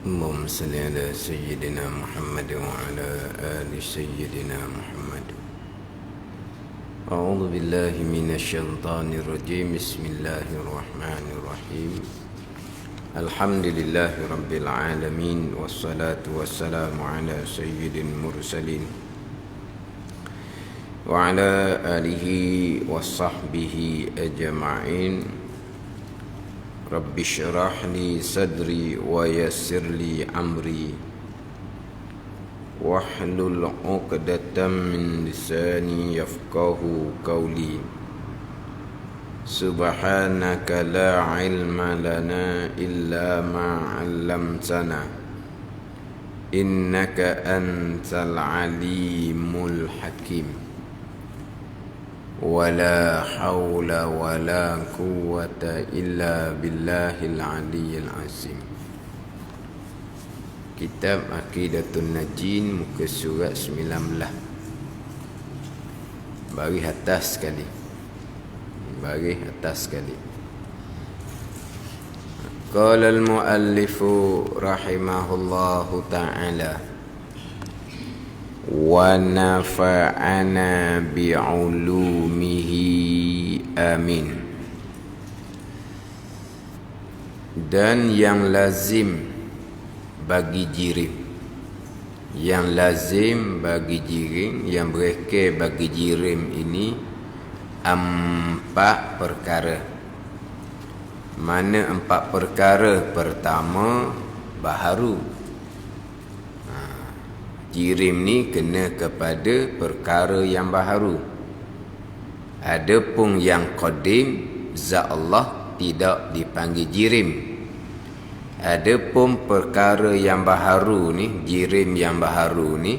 اللهم صل على سيدنا محمد وعلى آل سيدنا محمد. أعوذ بالله من الشيطان الرجيم. بسم الله الرحمن الرحيم. الحمد لله رب العالمين، والصلاة والسلام على سيد المرسلين وعلى آله وصحبه أجمعين. رب اشرح لي صدري ويسر لي أمري واحلل عقدة من لساني يفقه قولي. سبحانك لا علم لنا إلا ما علمتنا إنك أنت العليم الحكيم. ولا حول ولا قوة إلا بالله العلي العظيم. Kitab Aqidatun Najin, muka surat 19. Bagi atas sekali. Qala al-muallifu rahimahullahu ta'ala wa nafa'ana bi'ulumihi amin. Dan yang lazim bagi jirim, yang lazim bagi jirim, yang berekal bagi jirim ini 4 perkara. Mana 4 perkara? Pertama, baharu. Jirim ni kena kepada perkara yang baharu. Adapun yang qadim, zat Allah tidak dipanggil jirim. Adapun perkara yang baharu ni, jirim yang baharu ni,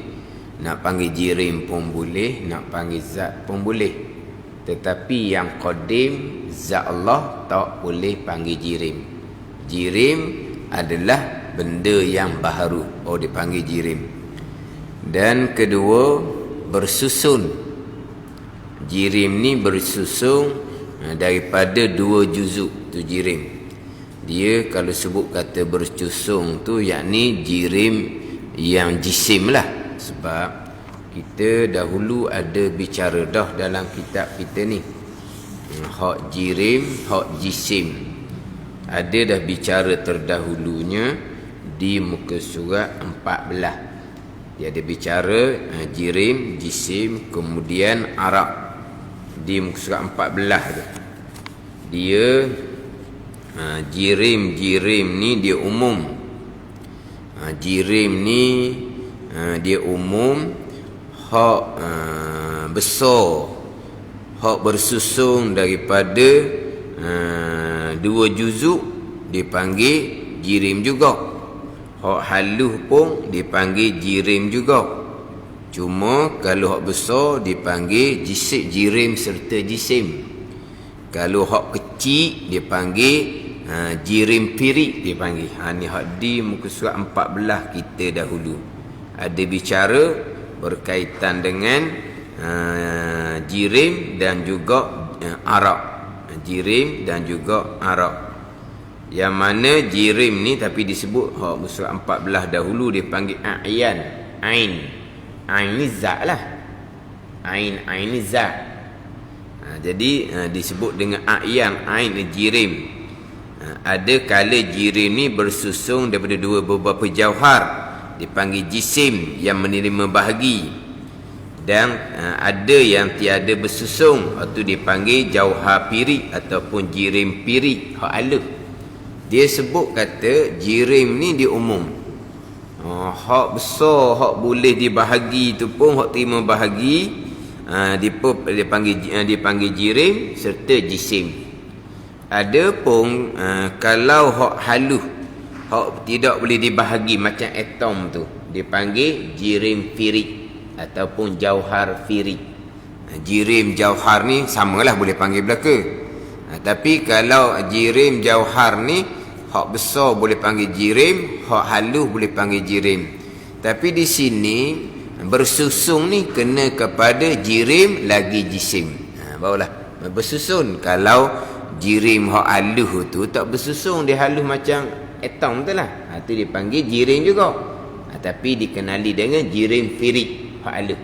nak panggil jirim pun boleh, nak panggil zat pun boleh. Tetapi yang qadim, zat Allah tak boleh panggil jirim. Jirim adalah benda yang baharu, dipanggil jirim. Dan kedua, bersusun. Jirim ni bersusun daripada 2 juzuk tu jirim. Dia kalau sebut kata bersusun tu, yakni jirim yang jisim lah. Sebab kita dahulu ada bicara dah dalam kitab kita ni, hak jirim, hak jisim. Ada dah bicara terdahulunya di muka surat 14. Dia ada bicara jirim, jisim, kemudian Arab di muka surat 14 tu. Dia jirim ni dia umum. Jirim ni dia umum, hak besar, hak bersusun daripada 2 juzuk dipanggil jirim juga. Hak halus pun dipanggil jirim juga. Cuma kalau hak besar dipanggil jirim serta jisim. Kalau hak kecil dipanggil jirim pirik dipanggil. Ni hak di muka surat 14 kita dahulu ada bicara berkaitan dengan jirim dan juga Arab. Jirim dan juga Arab. Yang mana jirim ni tapi disebut hak surat 14 dahulu dipanggil a'yan, ain. Ain ni zat lah. Ain ni zat. Jadi disebut dengan a'yan, ain ni jirim. Ada kala jirim ni bersusun daripada beberapa jauhar dipanggil jisim yang menerima bahagi. Dan ada yang tiada bersusun, itu dipanggil jauhar pirik ataupun jirim pirik, hak alif. Dia sebut kata jirim ni dia umum. Hak besar, hak boleh dibahagi tu pun, hak terima bahagi, dipanggil jirim serta jisim. Adapun kalau hak halus, hak tidak boleh dibahagi macam atom tu, dipanggil jirim firik ataupun jauhar firik. Jirim jauhar ni samalah, boleh panggil belaka. Tapi kalau jirim jauhar ni, hak besar boleh panggil jirim, hak halus boleh panggil jirim. Tapi di sini bersusun ni kena kepada jirim lagi jisim. Barulah bersusun. Kalau jirim hak halus tu tak bersusun, dia halus macam atom tu lah. Itu dipanggil jirim juga. Tapi dikenali dengan jirim firik, hak alus.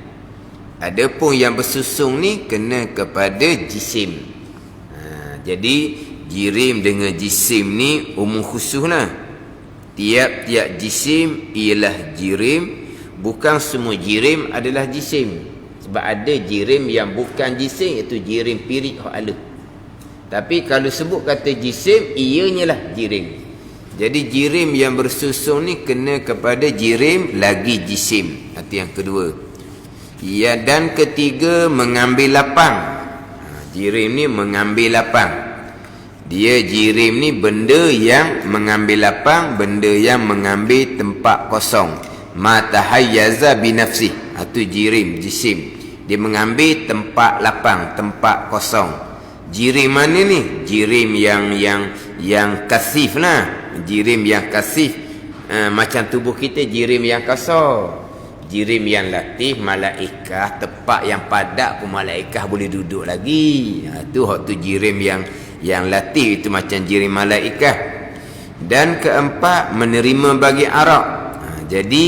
Adapun yang bersusung ni kena kepada jisim. Jadi jirim dengan jisim ni umum khusus lah. Tiap-tiap jisim ialah jirim. Bukan semua jirim adalah jisim. Sebab ada jirim yang bukan jisim, iaitu jirim firik, hak alus. Tapi kalau sebut kata jisim, ianya lah jirim. Jadi jirim yang bersusung ni kena kepada jirim lagi jisim. Itu yang kedua. Ya, dan ketiga, mengambil lapang. Jirim ni mengambil lapang. Dia jirim ni benda yang mengambil lapang, benda yang mengambil tempat kosong. Ma tahayyaza binafsih. Itu jirim, jisim. Dia mengambil tempat lapang, tempat kosong. Jirim mana ni? Jirim yang kasif lah. Jirim yang kasif, macam tubuh kita jirim yang kasar. Jirim yang latif, malaikah, tempat yang padat pun malaikah boleh duduk lagi. Itu waktu jirim yang latif, itu macam jirim malaikah. Dan keempat, menerima bagi arak. Jadi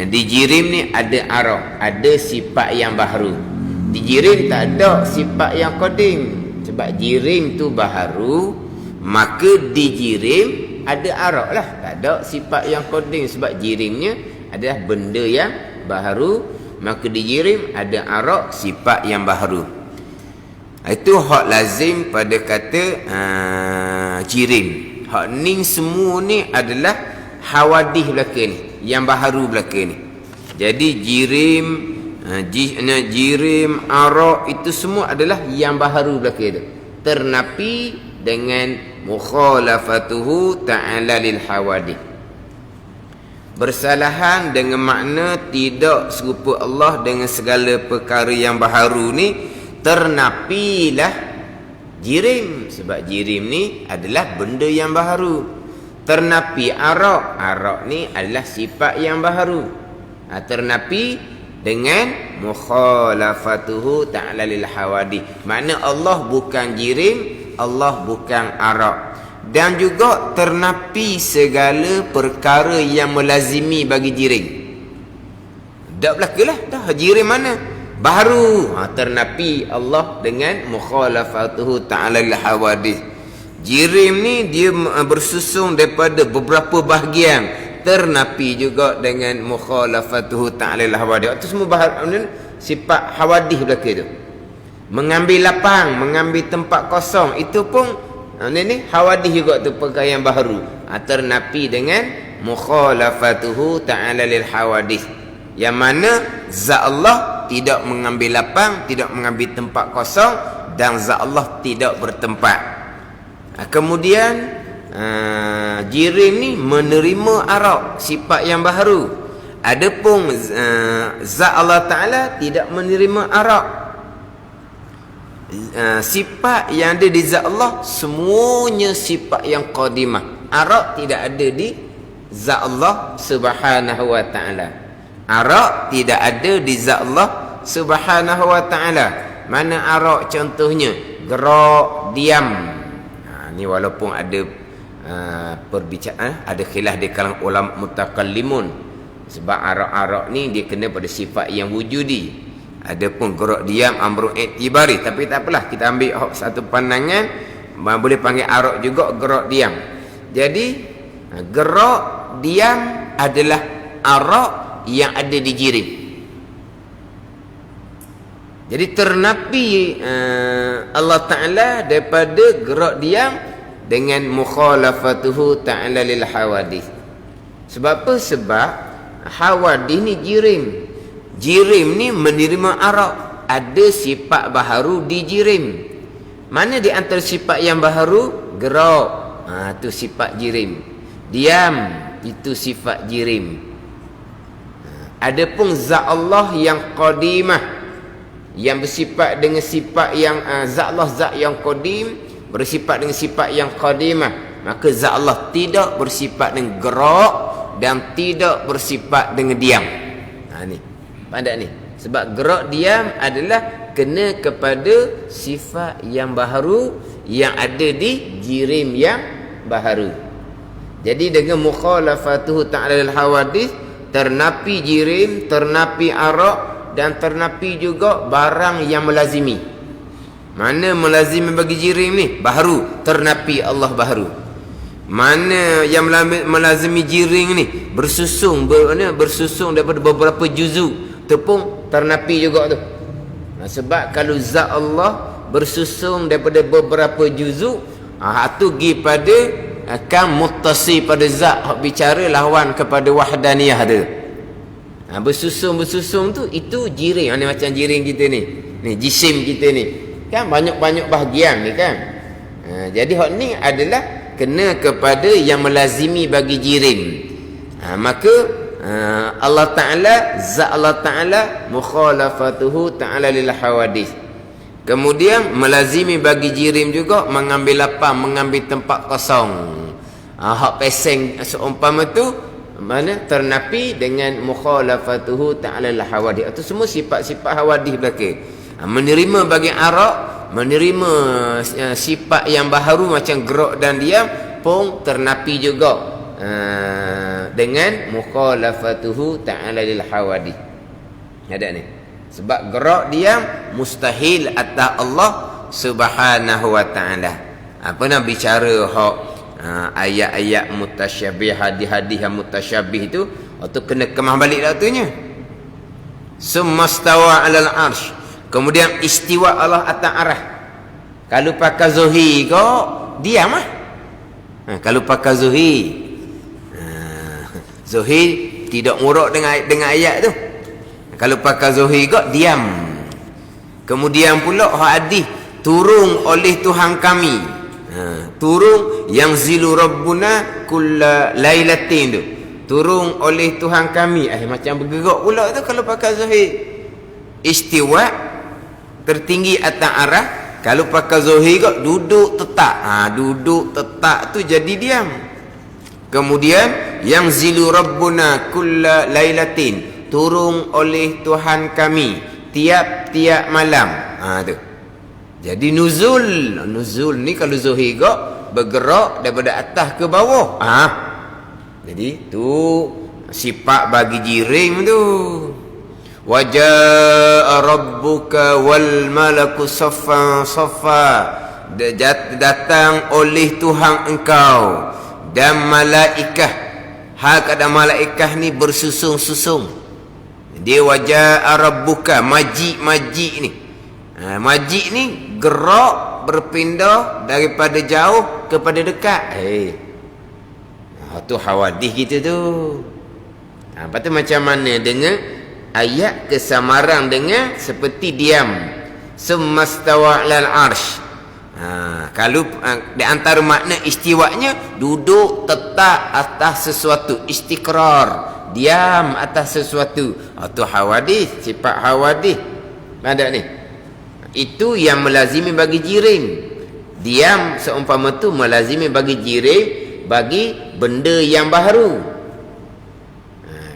di jirim ni ada arak, ada sifat yang baharu. Di jirim tak ada sifat yang qadim. Sebab jirim tu baharu, maka di jirim ada arak lah. Tak ada sifat yang qadim. Sebab jirimnya adalah benda yang baharu, maka di jirim ada arak, sifat yang baharu. Itu hak lazim pada kata jirim. Hak ni semua ni adalah hawadih belaka ni, yang baharu belaka ni. Jadi jirim, jirim, arak, itu semua adalah yang baharu belaka tu. Ternapi dengan mukhalafatuhu ta'ala lil hawadih. Bersalahan dengan makna tidak serupa Allah dengan segala perkara yang baharu ni, ternapilah jirim. Sebab jirim ni adalah benda yang baharu. Ternapi arak, arak ni adalah sifat yang baharu. Ternapi dengan mukhalafatuhu ta'ala lil hawadih. Makna Allah bukan jirim, Allah bukan arak. Dan juga ternapi segala perkara yang melazimi bagi jirim. Tak berlakulah dah jirim mana? Baharu. Ternapi Allah dengan mukhalafatuhu ta'ala lil hawadih. Jirim ni dia bersusung daripada beberapa bahagian. Ternapi juga dengan mukhalafatuhu ta'ala lil hawadih. Itu semua sifat hawadih belaka tu. Mengambil lapang, mengambil tempat kosong, itu pun ni hawadih juga tu, perkara yang baharu. Ternapi dengan mukhalafatuhu ta'ala lil hawadih. Yang mana zat Allah tidak mengambil lapang, tidak mengambil tempat kosong, dan zat Allah tidak bertempat. Kemudian jirim ni menerima arak, sifat yang baharu. Adapun zat Allah Ta'ala tidak menerima arak. Sifat yang ada di zat Allah semuanya sifat yang qadimah. Arak tidak ada di zat Allah Subhanahu wa Ta'ala. Arak tidak ada di zat Allah Subhanahu wa Ta'ala. Mana arak contohnya? Gerak, diam. Ni walaupun ada perbicaraan, ada khilaf di kalangan ulama mutakallimun. Sebab arak-arak ni dia kena pada sifat yang wujudi. Adapun gerak diam amrun i'tibari. Tapi tak apalah, kita ambil satu pandangan, boleh panggil arak juga gerak diam. Jadi gerak diam adalah arak yang ada di jirim. Jadi ternapi Allah Ta'ala daripada gerak diam dengan mukhalafatuhu ta'ala lil hawadith. Sebab apa? Sebab hawadith ni jirim. Jirim ni menerima arak. Ada sifat baharu di jirim. Mana di antara sifat yang baharu? Gerak. Itu sifat jirim. Diam. Itu sifat jirim. Adapun zat Allah yang qadimah, yang bersifat dengan sifat yang zat Allah zat yang qadim, bersifat dengan sifat yang qadimah, maka zat Allah tidak bersifat dengan gerak dan tidak bersifat dengan diam. Ni pandai ni. Sebab gerak diam adalah kena kepada sifat yang baharu yang ada di jirim yang baharu. Jadi dengan mukhalafatuhu ta'ala lil hawadith, ternapi jirim, ternapi arak, dan ternapi juga barang yang melazimi. Mana melazimi bagi jirim ni? Baharu, ternapi Allah baharu. Mana yang melazimi jirim ni? Bersusung daripada beberapa juzuk, tepung ternapi juga tu. Sebab kalau zat Allah bersusung daripada beberapa juzuk, tu pergi pada akan muttasi pada zat hak bicara lawan kepada wahdaniyah tu. Bersusung tu itu jirim. Ni macam jirim kita ni. Ni jisim kita ni. Kan banyak-banyak bahagian ni kan. Jadi hak ni adalah kena kepada yang melazimi bagi jirim. Maka Allah Ta'ala, zat Allah Ta'ala mukhalafatuhu ta'ala lil hawadith. Kemudian melazimi bagi jirim juga mengambil lapang, mengambil tempat kosong. Hak peseng seumpama tu mana ternapi dengan mukhalafatuhu ta'ala lil hawadith. Itu semua sifat-sifat hawadith belaka. Menerima bagi arak, menerima sifat yang baharu macam gerak dan diam pun ternapi juga dengan mukhalafatuhu ta'ala lil hawadith. Ada ni. Sebab gerak diam mustahil atas Allah Subhanahu wa ta'ala. Apa nak bicara hak ayat-ayat mutasyabih, hadis-hadis yang mutasyabih tu, waktu kena kemah balik datunya. Summastawa 'alal arsh. Kemudian istiwa Allah atas arah. Kalau pakai zuhir kau diam ah. Kalau pakai zuhir tidak nguruk dengan ayat tu. Kalau pakai zuhir kau diam. Kemudian pula hadis turun oleh Tuhan kami. Turun yang zilu rabbuna kulla lailatin tu. Turun oleh Tuhan kami. Macam bergerak pula tu kalau pakai zuhir. Istiwa tertinggi atas arah. Kalau pakai zuhir kau duduk tetap. Duduk tetap tu jadi diam. Kemudian yang zilu rabbuna kulla lailatin, turun oleh Tuhan kami tiap-tiap malam. Tu. Jadi nuzul ni kalau zuhir kau bergerak daripada atas ke bawah. Jadi tu sifat bagi jirim tu. Wajaa rabbuka wal malaku saffan saffa. Datang oleh Tuhan engkau dan malaikah. Ada malaikah ni bersusung-susung. Dia wajaa rabbuka, majik ni. Majik ni gerak berpindah daripada jauh kepada dekat. Tu hawadith kita tu. Lepas tu macam mana dengan ayat kesamaran dengan seperti diam. Summastawa 'alal arsh. Kalau di antara makna istiwanya duduk tetap atas sesuatu, istiqrar, diam atas sesuatu. Tu hawadith, sifat hawadith. Ada ni. Itu yang melazimi bagi jirim. Diam seumpama tu melazimi bagi jirim bagi benda yang baharu.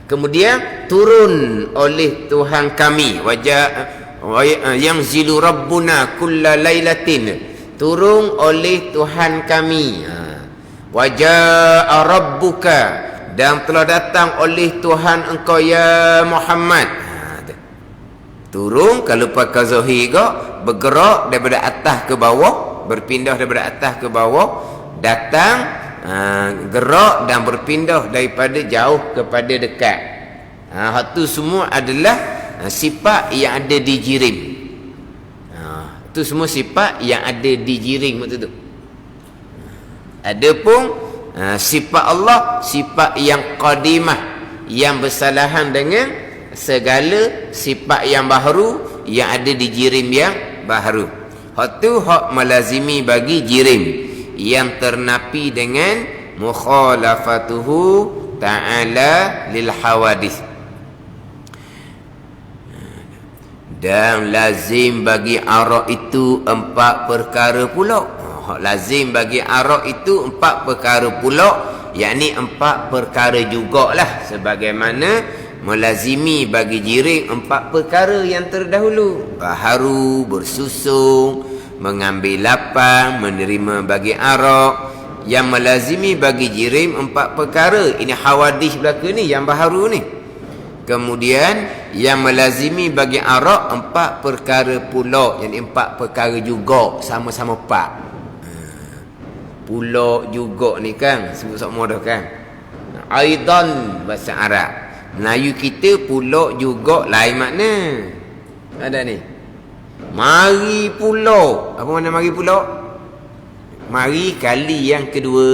Kemudian turun oleh Tuhan kami, yang zilu rabbuna kulla lailatin, turun oleh Tuhan kami. Wajaa rabbuka, dan telah datang oleh Tuhan engkau ya Muhammad. Turun kalau pakai zahir kau bergerak daripada atas ke bawah, berpindah daripada atas ke bawah, datang gerak dan berpindah daripada jauh kepada dekat. Itu semua adalah sifat yang ada di jirim. Itu semua sifat yang ada di jirim waktu tu. Adapun sifat Allah, sifat yang qadimah, yang bersalahan dengan segala sifat yang baharu yang ada di jirim yang baharu. Hak tu hak melazimi bagi jirim yang ternapi dengan mukhalafatuhu ta'ala lil hawadith. Dan lazim bagi arak itu 4 perkara pula. Hak lazim bagi arak itu 4 perkara pula, yakni 4 perkara jugalah sebagaimana melazimi bagi jirim 4 perkara yang terdahulu. Baharu, bersusung, mengambil lapang, menerima bagi arak, yang melazimi bagi jirim 4 perkara. Ini hawadis belaka ni, yang baharu ni. Kemudian yang melazimi bagi arak 4 perkara pula. Yang 4 perkara juga, sama-sama 4. Pula juga ni kan, sebut sok mudah kan. Aidan bahasa Arab. Melayu kita pula juga lain makna. Ada ni. Mari pula. Apa makna mari pula? Mari kali yang kedua.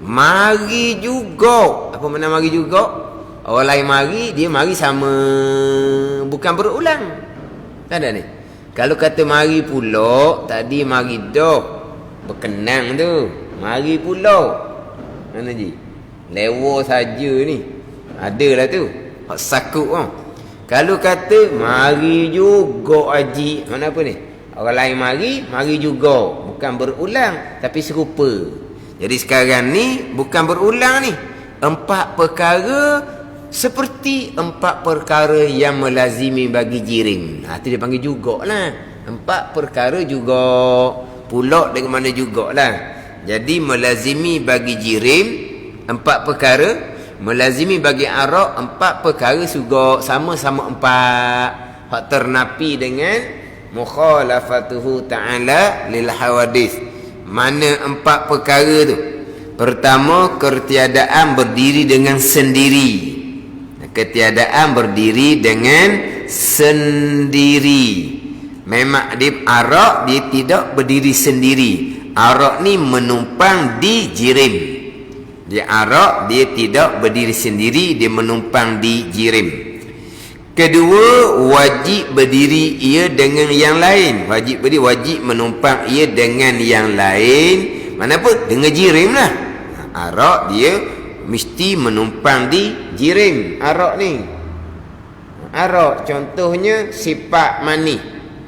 Mari juga. Apa makna mari juga? Orang lain mari, dia mari sama, bukan berulang. Tak ada ni. Kalau kata mari pula, tadi mari dah, berkenang tu. Mari pula. Mana ji? Lewa saja ni. Adalah tu. Hak sakut oh. Kalau kata mari juga haji, mana apa ni? Orang lain mari juga. Bukan berulang, tapi serupa. Jadi sekarang ni bukan berulang ni. 4 perkara seperti 4 perkara yang melazimi bagi jirim. Itu dia panggil jugalah. 4 perkara juga. Pulak dengan mana jugalah. Jadi melazimi bagi jirim 4 perkara. Melazimi bagi arak 4 perkara juga. Sama-sama 4. Hak ternapi dengan mukhalafatuhu ta'ala lil hawadis. Mana 4 perkara tu? Pertama, ketiadaan berdiri dengan sendiri. Ketiadaan berdiri dengan sendiri. Memang dia arak, dia tidak berdiri sendiri. Arak ni menumpang di jirim. Dia arak, dia tidak berdiri sendiri, dia menumpang di jirim. Kedua, wajib berdiri ia dengan yang lain. Wajib berdiri, wajib menumpang ia dengan yang lain. Mana apa? Dengan jirim lah. Arak dia mesti menumpang di jirim. Arak ni. Arak contohnya sifat manis.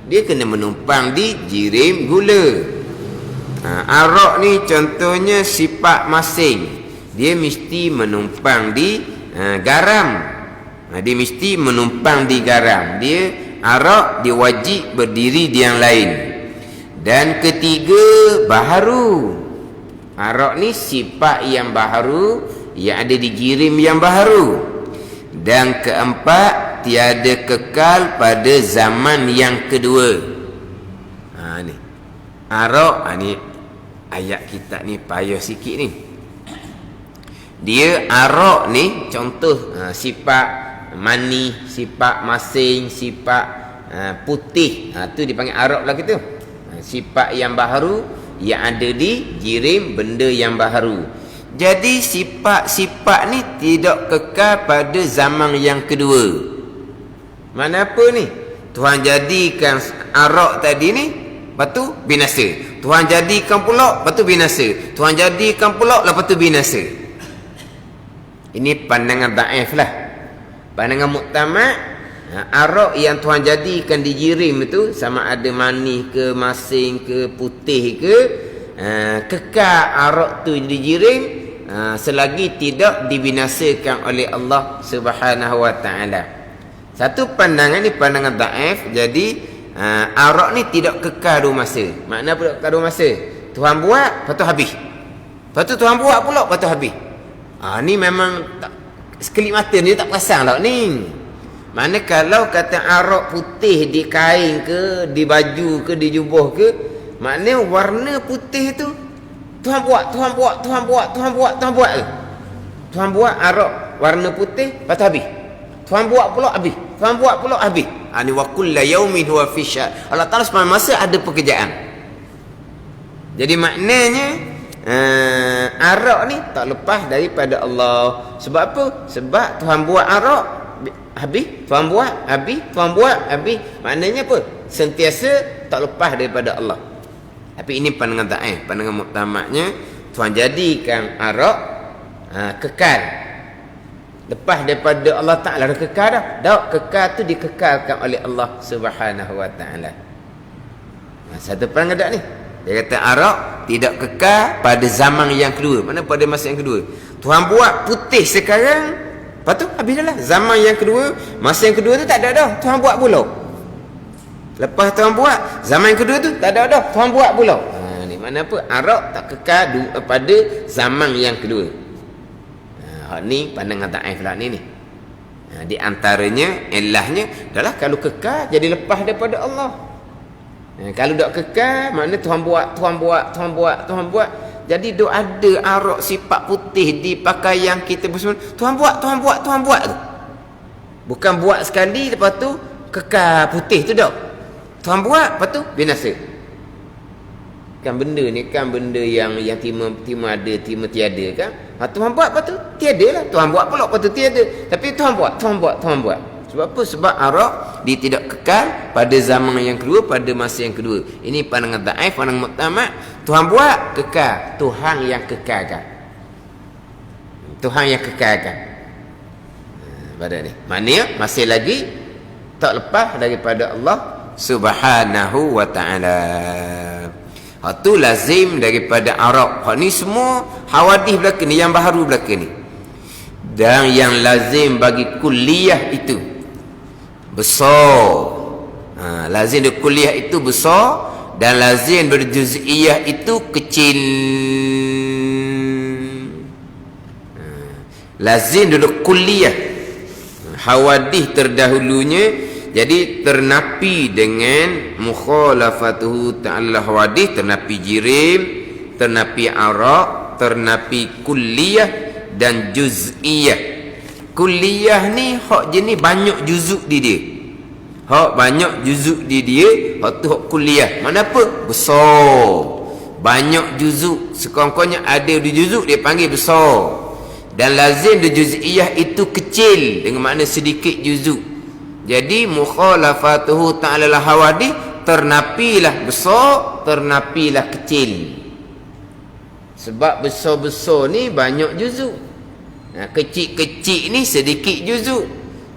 Dia kena menumpang di jirim gula. Arak ni contohnya sifat masing. Dia mesti menumpang di garam. Dia mesti menumpang di garam. Dia arak, dia wajib berdiri di yang lain. Dan ketiga, baharu. Arak ni sifat yang baharu, yang ada di jirim yang baharu. Dan keempat, tiada kekal pada zaman yang kedua. Ni arak, ni ayat kita ni payah sikit ni. Dia arak ni contoh sifat mani, sifat masing, sifat putih. Tu dipanggil arak lah gitu. Sifat yang baharu yang ada di jirim, benda yang baharu. Jadi sifat-sifat ni tidak kekal pada zaman yang kedua. Mana apa ni? Tuhan jadikan arak tadi ni, lepas tu binasa. Tuhan jadikan pula, lepas tu binasa. Tuhan jadikan pula, lepas tu binasa. Ini pandangan daif lah. Pandangan muktamad, arak yang Tuhan jadikan di jirim itu, sama ada manis ke, masing ke, putih ke, kekal arak tu di jirim selagi tidak dibinasakan oleh Allah Subhanahu wa taala. Satu pandangan ni pandangan daif. Jadi arak ni tidak kekal dua masa. Makna apa kekal dua masa? Tuhan buat, lepas tu habis. Lepas tu Tuhan buat pula, lepas tu habis. Ni memang tak, sekelip mata ni tak perasan lah ni. Mana kalau kata arak putih di kain ke, di baju ke, di jubah ke, maknanya warna putih tu Tuhan buat ke? Tuhan buat arak warna putih, lepas tu habis. Tuhan buat pula habis. Tuhan buat pula habis. Ni wa kullu yaumin huwa fi sya'. Allah Taala semua masa ada pekerjaan. Jadi maknanya arak ni tak lepas daripada Allah. Sebab apa? Sebab Tuhan buat arak habis, Tuhan buat habis, Tuhan buat habis. Maknanya apa? Sentiasa tak lepas daripada Allah. Tapi ini pandangan daif. Pandangan muktamadnya, Tuhan jadikan arak kekal. Lepas daripada Allah Ta'ala dah kekal dah. Tak, kekal tu dikekalkan oleh Allah Subhanahu wa ta'ala. Satu pandangan tak ni? Dia kata arak tidak kekal pada zaman yang kedua. Mana pada masa yang kedua? Tuhan buat putih sekarang, lepas tu habis dah lah. Zaman yang kedua, masa yang kedua tu tak ada dah. Tuhan buat pula. Lepas Tuhan buat, zaman yang kedua tu tak ada dah. Tuhan buat pula. Ni Makna apa? Arak tak kekal pada zaman yang kedua. Hak ni pandangan Taif lah ni. Di antaranya ilahnya adalah kalau kekal jadi lepas daripada Allah. Kalau tak kekal, makna Tuhan buat. Jadi dok ada arak sifat putih di pakaian kita bersama. Tuhan buat tu. Bukan buat sekali lepas tu kekal putih tu tak. Tuhan buat lepas tu binasa. Kan benda ni kan benda yang timah ada, timah tiada kan. Tuhan buat lepas tu tiada lah. Tuhan buat pula lepas tu tiada. Tapi Tuhan buat. Sebab apa? Sebab arak dia tidak kekal pada zaman yang kedua, pada masa yang kedua. Ini pandangan Taif, pandangan Muktamad. Tuhan buat kekal, Tuhan yang kekalkan. Pada ni. Maknanya masih lagi tak lepas daripada Allah Subhanahu wa taala. Itu lazim daripada arak. Hak ni semua hawadih belaka ni, yang baharu belaka ni. Dan yang lazim bagi kuliah itu besar. Lazim di kuliah itu besar, dan lazim berjuz'iyah itu kecil. Lazim duduk kuliah. Hawadih terdahulunya jadi ternapi dengan mukhalafatuhu ta'ala hawadih, ternapi jirim, ternapi arak, ternapi kuliah dan juz'iyah. Kuliah ni hak jenis banyak juzuk di dia. Hak banyak juzuk di dia, hak tu hak kuliah. Mana apa? Besar. Banyak juzuk. Sekurang-kurangnya ada di juzuk dia panggil besar. Dan lazim di juz'iyah itu kecil, dengan makna sedikit juzuk. Jadi mukhalafatuhu ta'ala hawadih, ternapilah besar, ternapilah kecil. Sebab besar-besar ni banyak juzuk. Kecil-kecil ni sedikit juzuk.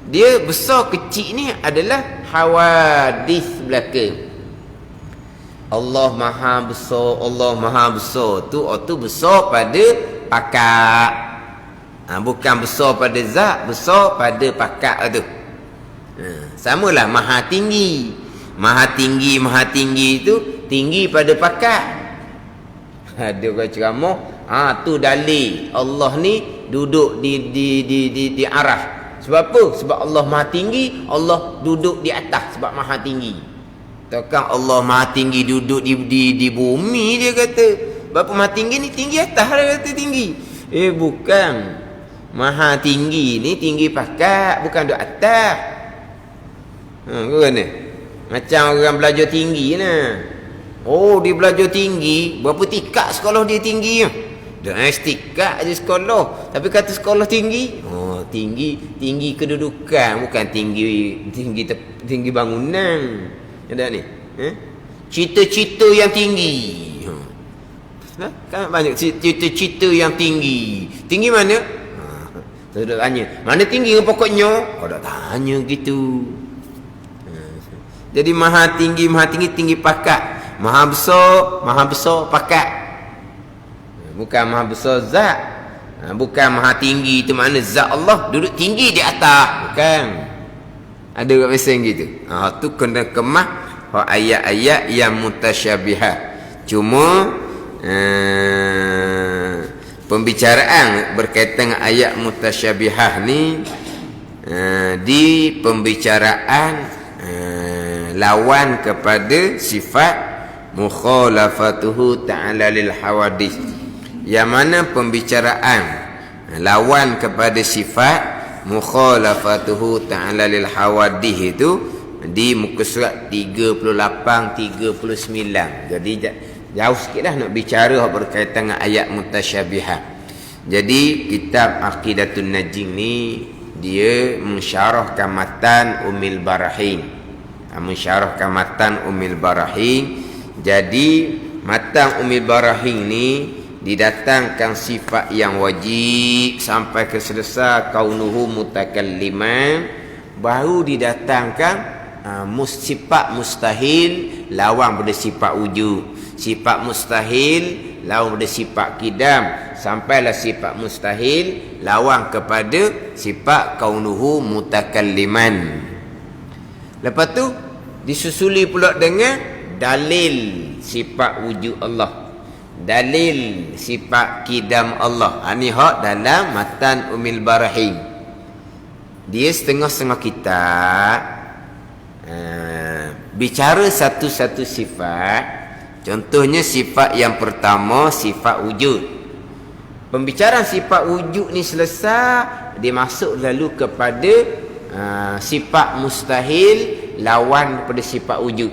Dia besar kecil ni adalah hawadis belaka. Allah Maha Besar tu besar pada pakak. Bukan besar pada zat, besar pada pakak tu. Samalah Maha Tinggi. Maha tinggi tu tinggi pada pakak. Ada orang ceramah, tu dalil Allah ni duduk di arah. Sebab apa? Sebab Allah Maha Tinggi, Allah duduk di atas sebab Maha Tinggi. Takkan Allah Maha Tinggi duduk di bumi, dia kata. Bapa Maha Tinggi ni tinggi atas, dia kata tinggi. Bukan. Maha Tinggi ni tinggi pakak, bukan duduk atas. Mana? Macam orang belajar tinggi lah. Dia belajar tinggi, berapa tingkat sekolah dia tinggi? Dah tingkat je sekolah. Tapi kata sekolah tinggi, tinggi kedudukan, bukan tinggi bangunan. Ada ni. Cita-cita yang tinggi. Kan banyak cita-cita yang tinggi. Tinggi mana? Saya dah tanya, mana tinggi ke pokoknya? Kau dah tanya gitu. Jadi maha tinggi tinggi pakak. Maha besar pakak. Bukan maha besar zat. Bukan maha tinggi itu makna zat Allah duduk tinggi di atas. Bukan. Ada orang pesan gitu. Tu kena kemah ayat-ayat yang mutasyabihah. Cuma pembicaraan berkaitan dengan ayat mutasyabihah ni di pembicaraan lawan kepada sifat mukhalafatuhu ta'ala lil hawadith. Yang mana pembicaraan lawan kepada sifat mukhalafatuhu ta'ala lil hawadith itu di muka surat 38 39. Jadi jauh sikit dah nak bicara berkaitan dengan ayat mutasyabihah. Jadi kitab Aqidatun Najim ni dia mensyarahkan matan Ummul Barahin. Mensyarahkan matan Ummul Barahin. Jadi matan Ummul Barahin ni didatangkan sifat yang wajib sampai ke selesai kaunuhu mutakalliman, baru didatangkan sifat mustahil lawan pada sifat wujud. Sifat mustahil lawan pada sifat kidam, sampailah sifat mustahil lawan kepada sifat kaunuhu mutakalliman. Lepas tu disusuli pula dengan dalil sifat wujud Allah. dalil sifat kidam Allah. Ini hak dalam matan Ummul Barahim. Dia setengah-setengah kitab bicara satu-satu sifat. Contohnya sifat yang pertama, sifat wujud. Pembicaraan sifat wujud ni selesai, dia masuk lalu kepada sifat mustahil lawan pada sifat wujud.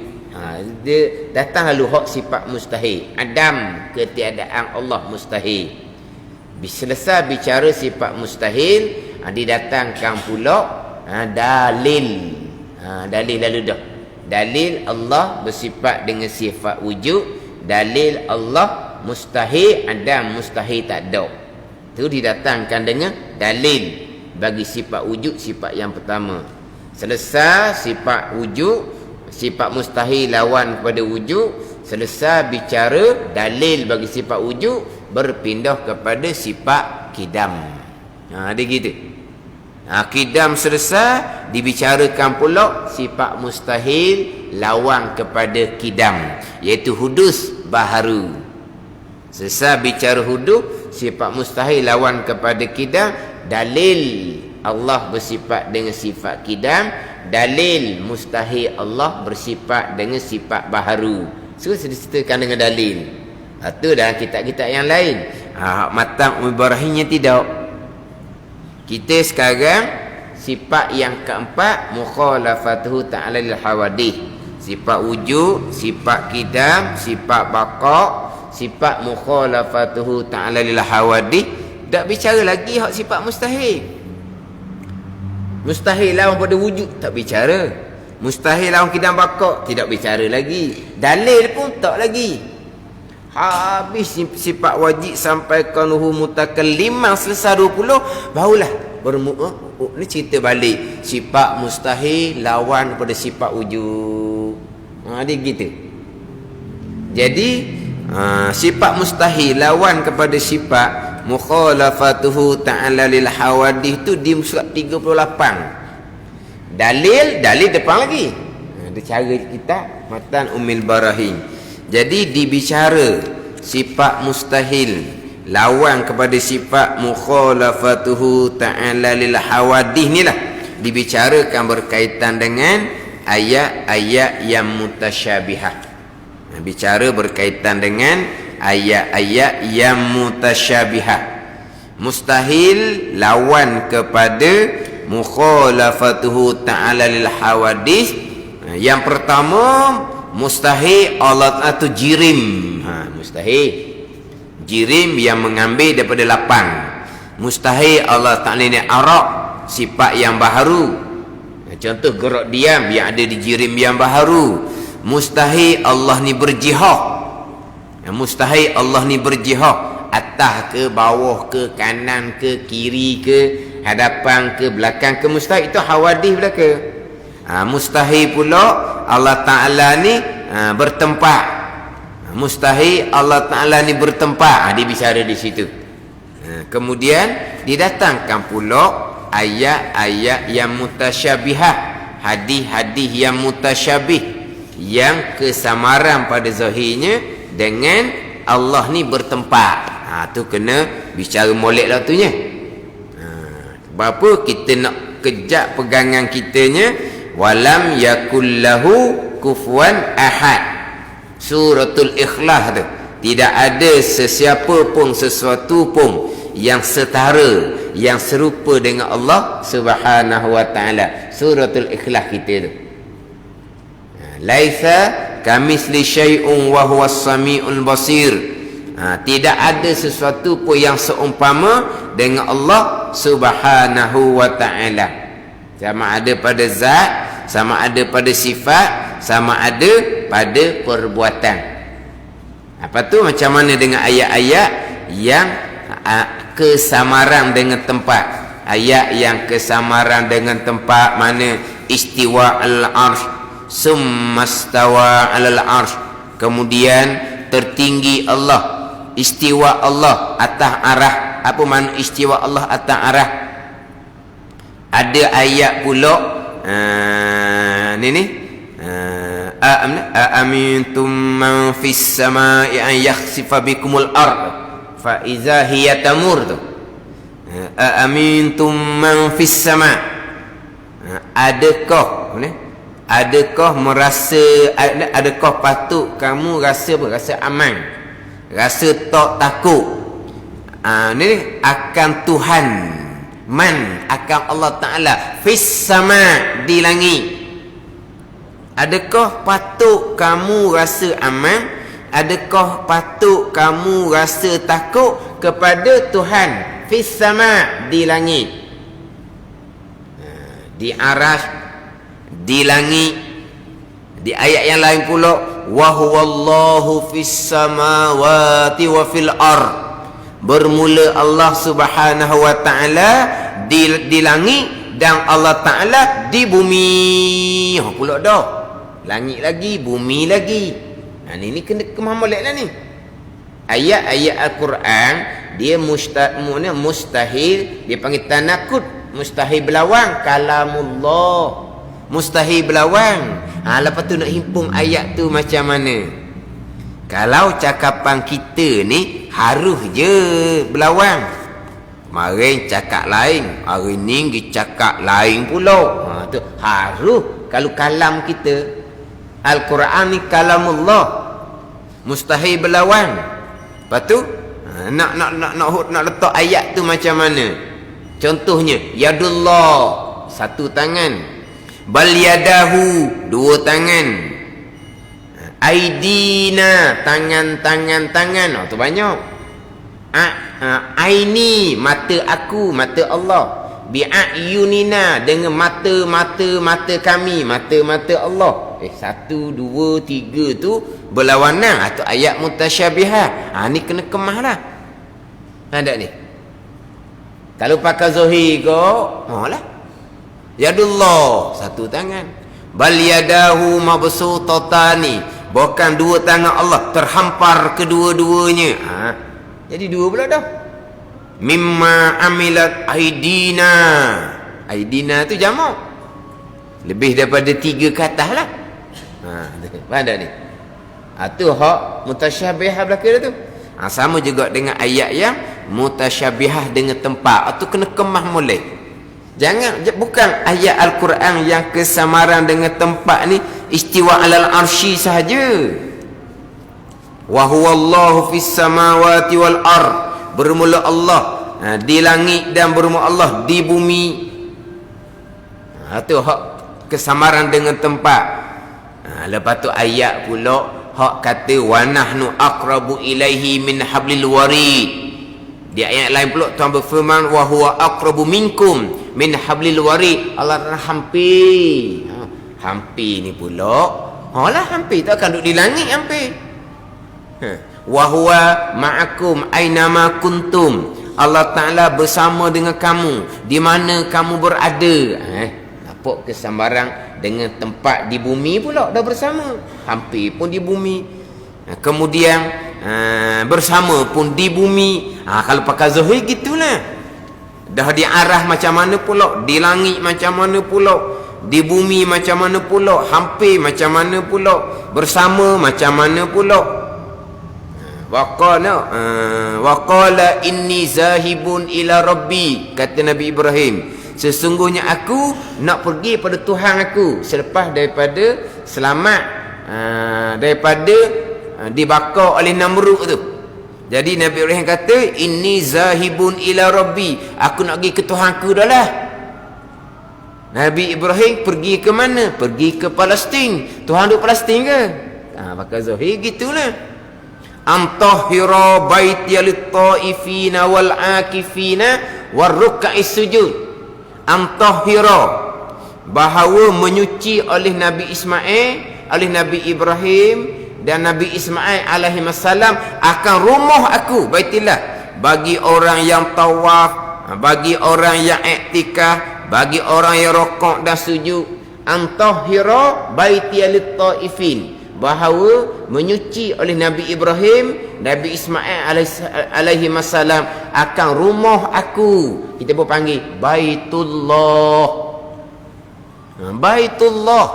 Dia datang lalu hak sifat mustahil. Adam, ketiadaan Allah mustahil. Selesai bicara sifat mustahil, didatangkan pula dalil. Dalil lalu dah. Dalil Allah bersifat dengan sifat wujud. Dalil Allah mustahil, Adam mustahil tak ada. Itu didatangkan dengan dalil bagi sifat wujud, sifat yang pertama. Selesai sifat wujud, sifat mustahil lawan kepada wujud, selesai bicara dalil bagi sifat wujud, berpindah kepada sifat kidam. Dia gitu. Kidam selesai, dibicarakan pula sifat mustahil lawan kepada kidam, iaitu hudus baharu. Selesai bicara hudus, sifat mustahil lawan kepada kidam, dalil Allah bersifat dengan sifat kidam, dalil mustahil Allah bersifat dengan sifat baharu. So diceritakan dengan dalil. Itu dalam kitab-kitab yang lain. Matan Ummul Barahimnya tidak. Kita sekarang sifat yang keempat, mukhalafatuhu ta'ala lil hawadith. Sifat wujud, sifat kidam, sifat baqa, sifat mukhalafatuhu ta'ala lil hawadith. Tak bicara lagi hak sifat mustahil. Mustahil lawan pada wujud, tak bicara. Mustahil lawan kidam baqa, tidak bicara lagi. Dalil pun tak lagi. Habis sifat wajib sampai kanuhu mutakalliman selesai 20, barulah ni cerita balik sifat mustahil lawan pada sifat wujud. Dia gitu. Jadi sifat mustahil lawan kepada sifat mukhalafatuhu ta'ala lil hawadith tu di surat 38. Dalil depan lagi. Ada cara kita matan Ummul Barahim. Jadi dibicara sifat mustahil lawan kepada sifat mukhalafatuhu ta'ala lil hawadith ni lah, dibicarakan berkaitan dengan ayat-ayat yang mutasyabihah. Bicara berkaitan dengan ayat-ayat yang mutasyabihah. Mustahil lawan kepada mukhalafatuhu ta'ala lil hawadith. Yang pertama, mustahil Allah atau jirim. Mustahil jirim yang mengambil daripada lapang. Mustahil Allah Ta'ala ni arak, sifat yang baharu. Contoh gerak diam yang ada di jirim yang baharu. Mustahil Allah ni berjihad. Mustahil Allah ni berjihad, atas ke, bawah ke, kanan ke, kiri ke, hadapan ke, belakang ke. Mustahil itu hawadith belaka. Mustahil pula Allah Ta'ala ni bertempat. Mustahil Allah Ta'ala ni bertempat. Dia bicara di situ. Kemudian didatangkan pula ayat-ayat yang mutasyabihah, hadis-hadis yang mutasyabih, yang kesamaran pada zahirnya dengan Allah ni bertempat. Tu kena bicara molek lah tunya. Berapa kita nak kejap pegangan kitanya, walam yakullahu kufuwan ahad. Suratul Ikhlas tu, tidak ada sesiapa pun, sesuatu pun yang setara, yang serupa dengan Allah Subhanahu wa ta'ala. Suratul Ikhlas kita tu. Laisa kamisli syai'un wa huwas sami'ul basir. Tidak ada sesuatu pun yang seumpama dengan Allah Subhanahu wa ta'ala. Sama ada pada zat, sama ada pada sifat, sama ada pada perbuatan. Apa tu? Macam mana dengan ayat-ayat yang kesamaran dengan tempat? Ayat yang kesamaran dengan tempat, mana istiwa al-arsh, summastawa al-arsh, kemudian tertinggi Allah, istiwa Allah atas arah. Apa makna istiwa Allah atas arah? Ada ayat pula Aamintum man fis samai an yakhsifa bikumul ard fa iza hiya tamur tu. Aamintum man fis sama. Adakah merasa, adakah patut kamu rasa apa? Rasa aman, rasa tak takut ni akan Tuhan, man akan Allah Ta'ala, fis sama, di langit. Adakah patut kamu rasa aman? Adakah patut kamu rasa takut kepada Tuhan fis sama, di langit, di arasy, di langit. Di ayat yang lain pula, wa huwallahu fis samawati wa fil ard. Bermula Allah Subhanahu wa taala di langit dan Allah Taala di bumi. Pula dah. Langit lagi, bumi lagi. Ini kena kemahamulat lah ni. Ayat-ayat Al-Quran dia mustahil, dia panggil tanakut, mustahil berlawan. Kalamullah mustahil berlawan. Lepas tu nak himpun ayat tu macam mana? Kalau cakapan kita ni harus je berlawan. Kemarin cakap lain, hari ni kita cakap lain pula. Tu harus. Kalau kalam kita, Al-Quran ni kalamullah, mustahil berlawan. Lepas tu nak letak ayat tu macam mana? Contohnya yadullah, satu tangan. Bal yadahu, dua tangan. Aidina, tangan. Tu banyak. Aini, mata aku, mata Allah. Bi'ayunina, dengan mata kami, mata Allah. Satu, dua, tiga tu berlawanan. Itu ayat mutasyabihah. Ni kena kemah lah. Ada ni. Kalau pakai Zohir kau, lah. Yadullah, satu tangan. Bal yadahu mabsutatani, bukan dua tangan Allah terhampar kedua-duanya. Jadi dua pula dah. Mimma amilat aidina. Aidina tu jamak. Lebih daripada tiga ke atas lah. Faham tak ni? Tu hak mutasyabihah belakang tu. Sama juga dengan ayat yang mutasyabihah dengan tempat. Tu kena kemah mulai. Jangan, bukan ayat Al-Quran yang kesamaran dengan tempat ni istiwa alal arsy sahaja. Wa huwallahu fis samawati wal ard. Bermula Allah di langit dan bermula Allah di bumi. Itu hak kesamaran dengan tempat. Lepas tu ayat pula hak kata wa nahnu aqrabu ilaihi min hablil warid. Di ayat lain pula Tuhan berfirman wa huwa aqrabu minkum min hablil warid. Allah hampir. Hampir ni pula. Lah hampir tu akan duduk di langit hampir. Wa huwa ma'akum ainama kuntum. Allah Ta'ala bersama dengan kamu di mana kamu berada. Nampak kesambaran dengan tempat di bumi pula dah bersama. Hampir pun di bumi. Kemudian bersama pun di bumi. Kalau pakai Zohir gitulah. Dah di arah macam mana pula, di langit macam mana pula, di bumi macam mana pula, hampir macam mana pula, bersama macam mana pula. Waqala inni zahibun ila rabbi, kata Nabi Ibrahim, sesungguhnya aku nak pergi pada Tuhan aku selepas daripada selamat daripada dibakar oleh Namrud tu. Jadi Nabi Ibrahim kata inni zahibun ila rabbi, aku nak pergi ke Tuhan aku dah lah. Nabi Ibrahim pergi ke mana? Pergi ke Palestin. Tuhan duduk Palestin ke? Pakai Zohir gitulah. Antahira baitiya lit-taifina wal akifina warruk'is sujud. Antahira, bahawa menyuci oleh Nabi Ismail, oleh Nabi Ibrahim dan Nabi Ismail alaihi wasallam akan rumah aku Baitillah, bagi orang yang tawaf, bagi orang yang iktikaf, bagi orang yang rokok dan sujud. Antahira baitiya lit-taifin, bahawa menyuci oleh Nabi Ibrahim, Nabi Ismail alaihi wasallam akan rumah aku. Kita pun panggil Baitullah. Baitullah.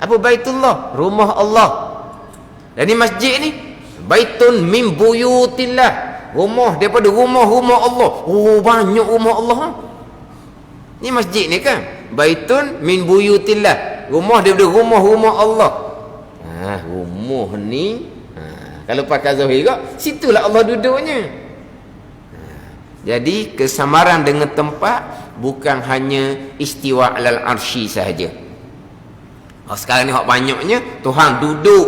Apa Baitullah? Rumah Allah. Dan ni masjid ni baitun min buyutillah, rumah daripada rumah-rumah Allah. Oh, banyak rumah Allah. Ni masjid ni kan baitun min buyutillah, rumah daripada rumah-rumah Allah. Rumah ni kalau pakai zahir juga, situlah Allah duduknya. Jadi kesamaran dengan tempat bukan hanya istiwa alal arsy sahaja. Sekarang ni hak banyaknya Tuhan duduk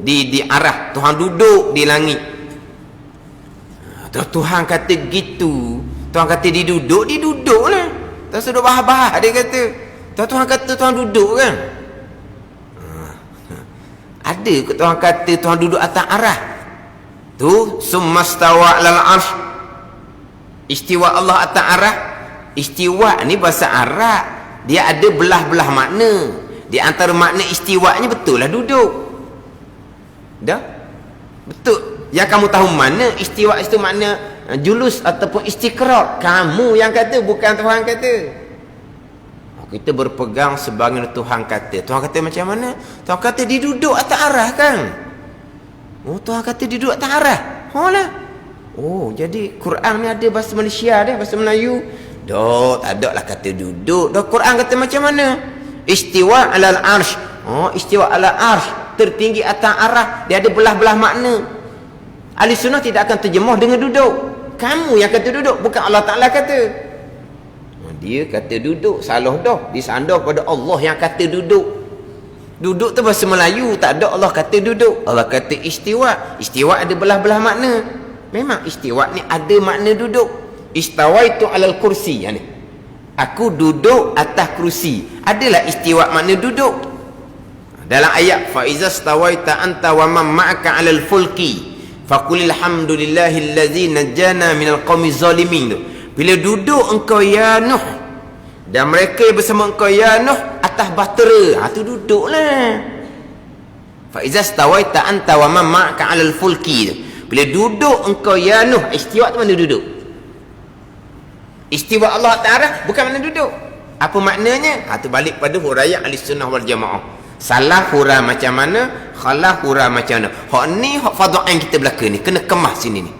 di arah, Tuhan duduk di langit. Tuhan kata gitu, Tuhan kata diduduk lah. Tak sudah bahas-bahas dia kata. Tuhan kata Tuhan duduk kan? Ada ke Tuhan kata Tuhan duduk atas arah? Tu summastawa alal arsy. Istiwa Allah atas arah. Istiwa ni bahasa Arab, dia ada belah-belah makna. Di antara makna istiwanya betul lah duduk. Dah? Betul. Yang kamu tahu mana istiwa itu makna julus ataupun istiqrar. Kamu yang kata, bukan Tuhan kata. Kita berpegang sebagai Tuhan kata. Tuhan kata macam mana? Tuhan kata diduduk atas arah kan? Oh, Tuhan kata duduk atas arah. Lah. Oh, jadi Quran ni ada bahasa Malaysia dia, bahasa Melayu. Dah, tak ada lah kata duduk. Dah, Quran kata macam mana? Istiwa alal arsh. Oh, istiwa alal arsh, tertinggi atas arah. Dia ada belah-belah makna. Ahli sunnah tidak akan terjemah dengan duduk. Kamu yang kata duduk, bukan Allah Ta'ala kata. Dia kata duduk, salah dah. Disandar pada Allah yang kata duduk. Duduk tu bahasa Melayu, tak ada Allah kata duduk. Allah kata istiwa. Istiwa ada belah-belah makna. Memang istiwa ni ada makna duduk. Istawaitu alal kursi, yani aku duduk atas kerusi. Adalah istiwa makna duduk. Dalam ayat fa iza stawaita anta wa man ma'aka 'alal fulki faqulil hamdulillahillazi najjana minal qaumi zalimin tu. Bila duduk engkau ya Nuh dan mereka bersama engkau ya Nuh atas bahtera, tu duduklah. Fa iza stawaita anta wa man ma'aka 'alal fulki tu. Bila duduk engkau ya Nuh, istiwa tu mana duduk? Istiwa Allah Ta'ala bukan mana duduk. Apa maknanya? Tu balik pada huraian Ahlussunnah wal Jamaah. Salah hurah macam mana, khalah hurah macam mana. Hak ni hak fadha'in kita belaka ni kena kemas sini ni.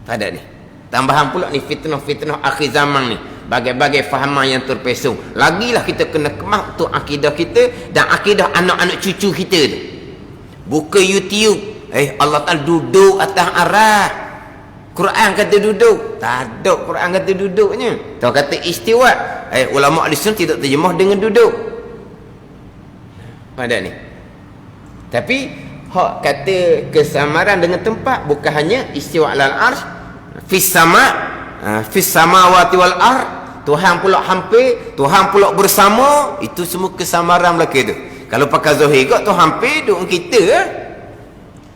Pada ni. Tambahan pula ni fitnah-fitnah akhir zaman ni. Bagai-bagai fahaman yang terpesong. Lagilah kita kena kemas untuk akidah kita dan akidah anak-anak cucu kita tu. Buka YouTube. Allah Ta'ala duduk atas arah. Quran kata duduk. Tak ada Quran kata duduknya. Tuan kata istiwa. Ulama Ahlussunnah tidak terjemah dengan duduk. Pada ni. Tapi hak kata kesamaran dengan tempat bukan hanya istiwa alal arsh, fis samawati wal ard. Tuhan pula hampir, Tuhan pula bersama, itu semua kesamaran belaka tu. Kalau pakai zahir kau tu hampir duduk dengan kita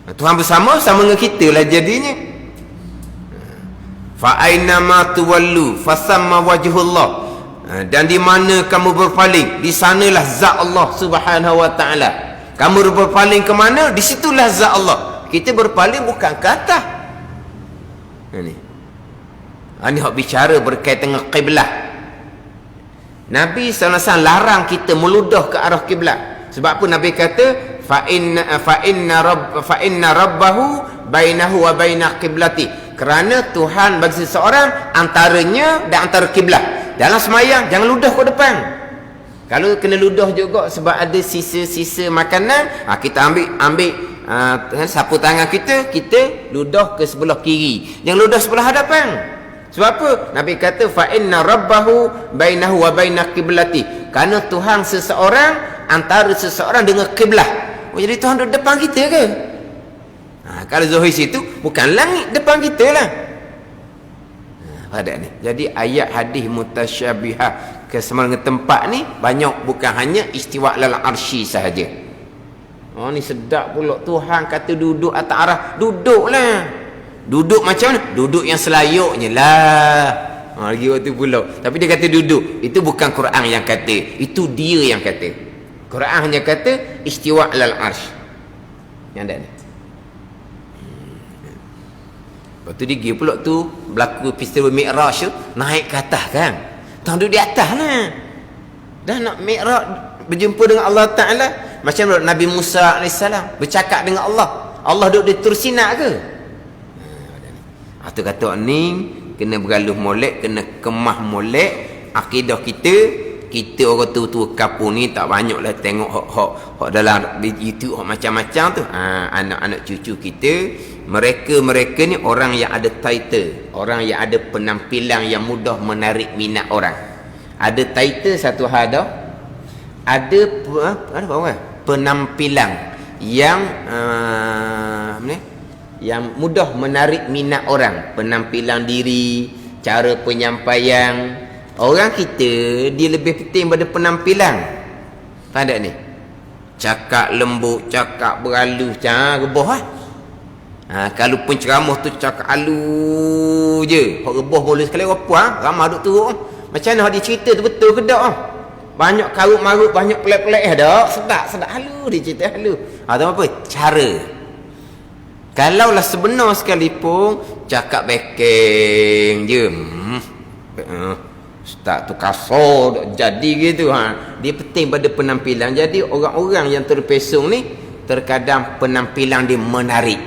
Tuhan bersama sama dengan kita lah jadinya. Fa aina ma tuwallu fasamma wajhullah. Dan di mana kamu berpaling, di sanalah zat Allah Subhanahu wa taala. Kamu berpaling ke mana, di situlah zat Allah. Kita berpaling bukan ke atas. Ini hak bicara berkaitan dengan kiblat. Nabi sallallahu alaihi wasallam larang kita meludah ke arah kiblat. Sebab apa Nabi kata fa inna rabbahu bainahu wa baina qiblati. Kerana Tuhan bagi seseorang antaranya dan antara kiblat. Dalam semayang jangan ludah ke depan. Kalau kena ludah juga sebab ada sisa-sisa makanan, kita ambil sapu tangan kita ludah ke sebelah kiri. Jangan ludah sebelah hadapan. Sebab apa? Nabi kata fa inna rabbahu bainahu wa baina qiblati. Kerana Tuhan seseorang antara seseorang dengan kiblat. Jadi Tuhan duduk depan kita ke? Kalau zahir situ bukan langit depan kita lah. Pada ni. Jadi ayat hadis mutasyabihah kesemuanya tempat ni banyak, bukan hanya istiwa alal arsy sahaja. Ni sedap pula Tuhan kata duduk atas arah. Duduklah. Duduk macam mana? Duduk yang selayaknya lah. Lagi waktu pula. Tapi dia kata duduk. Itu bukan Quran yang kata. Itu dia yang kata. Quran hanya kata istiwa alal arsy. Yang ada ni. Lepas tu dia pula tu berlaku peristiwa Mi'raj tu, naik ke atas kan. Tuhan duduk di atas lah. Dah nak Mi'raj, berjumpa dengan Allah Ta'ala. Macam Nabi Musa AS bercakap dengan Allah. Allah duduk di Tursinak ke? Tu kata ni kena bergaluh molek, kena kemah molek akidah kita orang tua-tua kampung ni tak banyaklah tengok hok dalam YouTube hok macam-macam tu. Anak-anak cucu kita, mereka ni orang yang ada title, orang yang ada penampilan yang mudah menarik minat orang. Ada title satu hal dah. Ada penampilan yang yang mudah menarik minat orang. Penampilan diri, cara penyampaian. Orang kita dia lebih penting pada penampilan. Faham tak ni? Cakap lembut, cakap berhalus, rebah lah. Kalau penceramah tu cakap halus je, hok rebah boleh sekali apa ramai duk teruk. Macam mana dia cerita tu betul ke tak? Banyak karut-marut, banyak pelik-pelik dah. Sedap halus dia cerita halus. Tahu apa? Cara. Kalaulah sebenar sekalipun cakap bekeng je. Ustaz tu kasar jadi gitu. Dia penting pada penampilan. Jadi orang-orang yang terpesong ni terkadang penampilan dia menarik.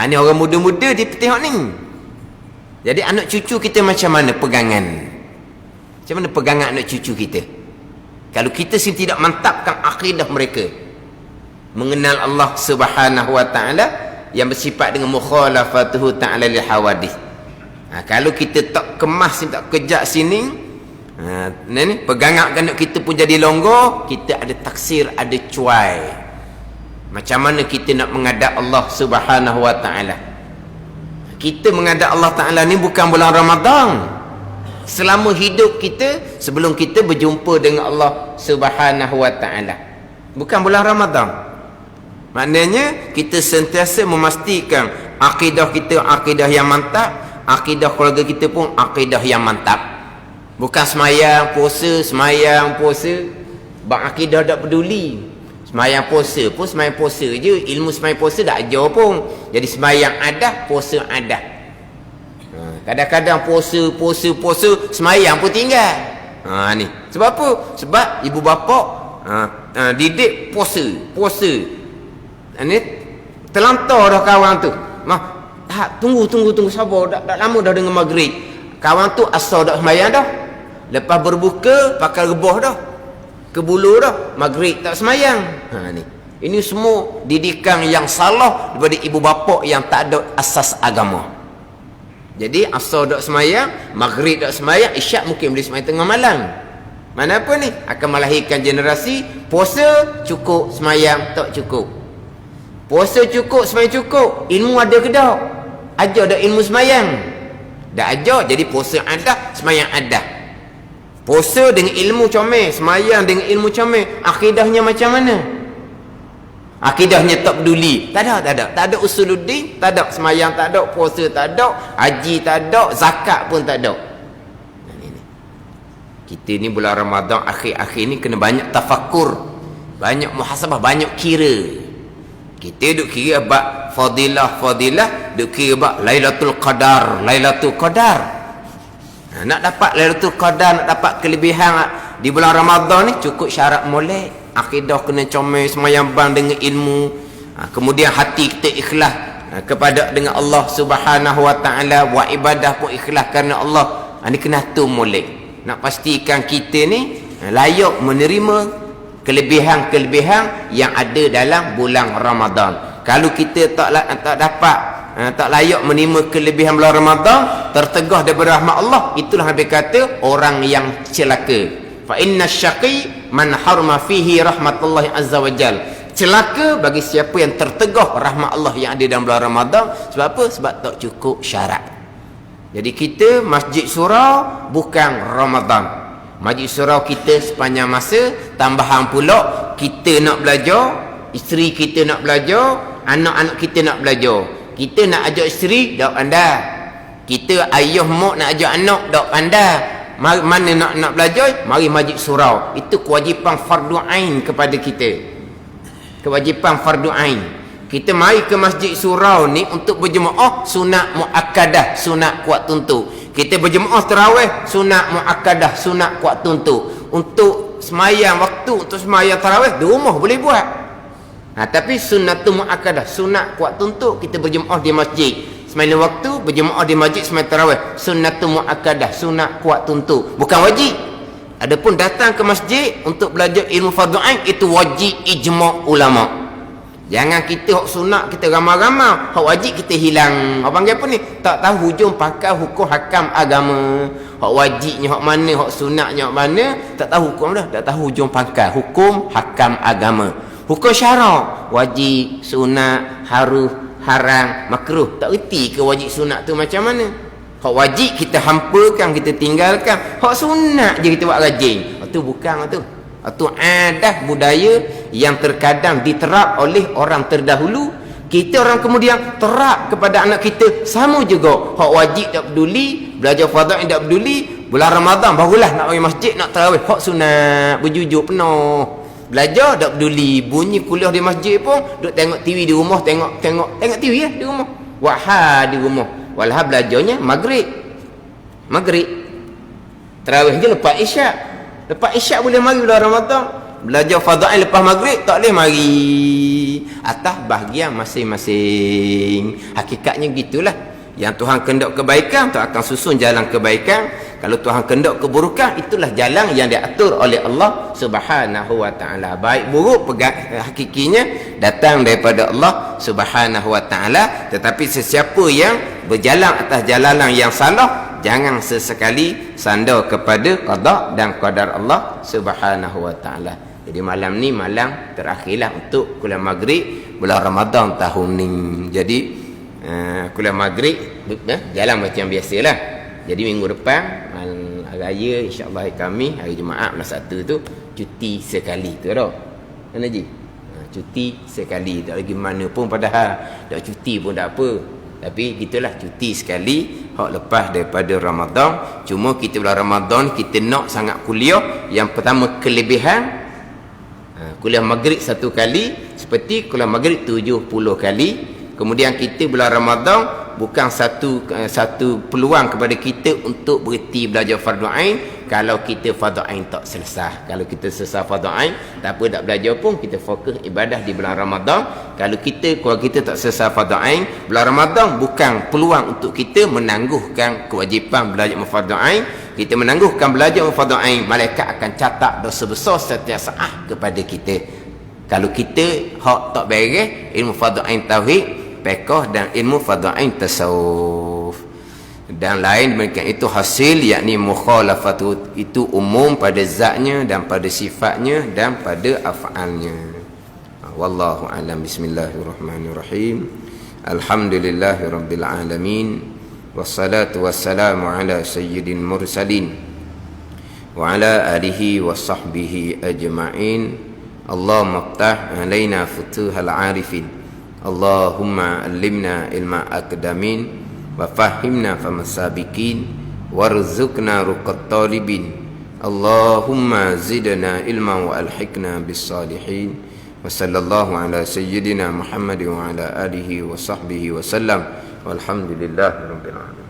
Ni orang muda-muda dia tengok ni. Jadi anak cucu kita macam mana pegangan? Macam mana pegangan anak cucu kita? Kalau kita sendiri tidak mantapkan akidah mereka, mengenal Allah Subhanahu wa taala yang bersifat dengan mukhalafatuhu ta'ala lil hawadith. Kalau kita tak kemas, tak kejak sini, pegangan anak kita pun jadi longgar, kita ada taksir, ada cuai. Macam mana kita nak menghadap Allah Subhanahu wa taala? Kita menghadap Allah Taala ni bukan bulan Ramadan. Selama hidup kita, sebelum kita berjumpa dengan Allah Subhanahu wa taala. Bukan bulan Ramadan. Maknanya kita sentiasa memastikan akidah kita akidah yang mantap, akidah keluarga kita pun akidah yang mantap. Bukan semayang puasa, bak akidah tak peduli. Semayang puasa pun semayang puasa je, ilmu semayang puasa tak ajar pun. Jadi semayang ada, puasa ada. Kadang-kadang puasa semayang pun tinggal. Ni sebab apa? Sebab ibu bapa didik puasa. Ni terlantar dah kawan tu. Tunggu sabar, dah lama dah dengan maghrib. Kawan tu asal dah semayang dah. Lepas berbuka pakai rebah dah. Kebulu dah, maghrib tak semayang. Ni. Ini semua didikan yang salah daripada ibu bapa yang tak ada asas agama. Jadi asal tak semayang, maghrib tak semayang, isyak mungkin boleh semayang tengah malam. Mana apa ni? Akan melahirkan generasi puasa cukup, semayang tak cukup. Puasa cukup, semayang cukup. Ilmu ada ke tak? Ajar dah ilmu semayang. Dah ajar, jadi puasa ada, semayang ada. Puasa dengan ilmu comel, semayang dengan ilmu comel, akidahnya macam mana? Akidahnya tak peduli. Tak ada usuluddin, tak ada semayang, tak ada puasa, tak ada haji, tak ada zakat pun tak ada. Kita ni bulan Ramadan akhir-akhir ni kena banyak tafakur, banyak muhasabah, banyak kira. Kita duk kira bab fadilah, duk kira bab Lailatul Qadar. Nak dapat Lailatul Qadar, nak dapat kelebihan di bulan Ramadan ni cukup syarat molek, akidah kena comel, semayang bang dengan ilmu, kemudian hati kita ikhlas kepada dengan Allah Subhanahu wa taala, wa ibadah pun ikhlas kerana Allah. Ni kena tu molek. Nak pastikan kita ni layak menerima kelebihan-kelebihan yang ada dalam bulan Ramadan. Kalau kita tak dapat, tak layak menerima kelebihan bulan Ramadan, tertegah daripada rahmat Allah, itulah Nabi kata orang yang celaka. Fa inna syaqi man harma fihi rahmatullah azza wajal. Celaka bagi siapa yang tertegah rahmat Allah yang ada dalam bulan Ramadan. Sebab apa? Sebab tak cukup syarat. Jadi kita masjid surau bukan Ramadan. Masjid surau kita sepanjang masa, tambahan pula kita nak belajar, isteri kita nak belajar, anak-anak kita nak belajar. Kita nak ajak isteri tak pandai. Kita ayah mak nak ajak anak tak pandai. Mana nak belajar? Mari masjid surau. Itu kewajipan fardu ain kepada kita. Kewajipan fardu ain. Kita mari ke masjid surau ni untuk berjemaah sunat muakkadah, sunat kuat tuntuk. Kita berjemaah tarawih sunat muakkadah, sunat kuat tuntuk. Untuk semayang waktu untuk semayang tarawih di rumah boleh buat. Tapi sunnatul muakkadah, sunat kuat tuntut kita berjemaah di masjid. Sembilan waktu berjemaah di masjid sembahyang tarawih, sunnatul muakkadah, sunat kuat tuntut, bukan wajib. Adapun datang ke masjid untuk belajar ilmu fardhu ain itu wajib ijma' ulama. Jangan kita hak sunat kita ramai-ramai, hak wajib kita hilang. Apa panggil apa ni? Tak tahu hujung pakar hukum hakam agama. Hak wajibnya hak mana, hak sunatnya hak mana, tak tahu hukum dah, tak tahu hujung pakar hukum hakam agama. Hukum syarak, wajib, sunat, harus, haram, makruh. Tak erti ke wajib sunat tu macam mana? Hak wajib kita hampakan, kita tinggalkan. Hak sunat je kita buat rajin. Itu bukan tu. Itu adat budaya yang terkadang diterap oleh orang terdahulu. Kita orang kemudian terap kepada anak kita. Sama juga. Hak wajib tak peduli, belajar fardhu tak peduli. Bulan Ramadan barulah nak pergi masjid, nak tarawih. Hak sunat berjujur penuh. Belajar tak peduli, bunyi kuliah di masjid pun duk tengok TV di rumah, tengok TV di rumah. Wahha di rumah. Walha belajarnya maghrib. Tarawih je lepas isyak. Lepas isyak boleh mari bulan Ramadan. Belajar fardhu ain lepas maghrib tak boleh mari. Atas bahagian masing-masing. Hakikatnya gitulah. Yang Tuhan kehendak kebaikan, Tuhan akan susun jalan kebaikan. Kalau Tuhan kehendak keburukan, itulah jalan yang diatur oleh Allah Subhanahu wa taala. Baik buruk hakikinya datang daripada Allah Subhanahu wa taala, tetapi sesiapa yang berjalan atas jalanan yang salah, jangan sesekali sandar kepada qada dan qadar Allah Subhanahu wa taala. Jadi malam ni malam terakhirlah untuk kuliah maghrib bulan Ramadan tahun ni. Jadi kuliah maghrib jalan macam biasalah. Jadi minggu depan hari raya insya-Allah kami hari Jumaat malam 1 tu cuti sekali tu dah. Kan Haji? Cuti sekali, tak lagi mana pun padahal dak cuti pun tak apa. Tapi gitulah cuti sekali hak lepas daripada Ramadan. Cuma kita bulan Ramadan kita nak sangat kuliah. Yang pertama kelebihan kuliah maghrib 1 kali, seperti kuliah maghrib 70 kali. Kemudian kita bulan Ramadan bukan satu peluang kepada kita untuk berhenti belajar fardhu ain kalau kita fardhu ain tak selesai. Kalau kita selesai fardhu ain, tak apa tak belajar pun, kita fokus ibadah di bulan Ramadan. Kalau kita tak selesai fardhu ain, bulan Ramadan bukan peluang untuk kita menangguhkan kewajipan belajar fardhu ain. Kita menangguhkan belajar fardhu ain, malaikat akan catat dosa besar setiap saat kepada kita. Kalau kita hak tak beres ilmu fardhu ain tauhid, fiqh dan ilmu fardhu ain tasawuf dan lain demikian, itu hasil yakni mukhalafatu, itu umum pada zatnya dan pada sifatnya dan pada af'alnya. Wallahu a'lam. Bismillahirrahmanirrahim. Alhamdulillahirabbil alamin. Wassalatu wassalamu ala sayyidil mursalin wa ala alihi wa sahbihi ajma'in. Allahumma iftah alaina futuhal arifin. Allahumma allimna ilma akdamin wa fahimna famasabikin warzuqna ruqat talibin. Allahumma zidna ilma wa alhiqna bis salihin. Wa sallallahu ala sayyidina Muhammad wa ala alihi wa sahbihi wa sallam. Walhamdulillahirabbil alamin.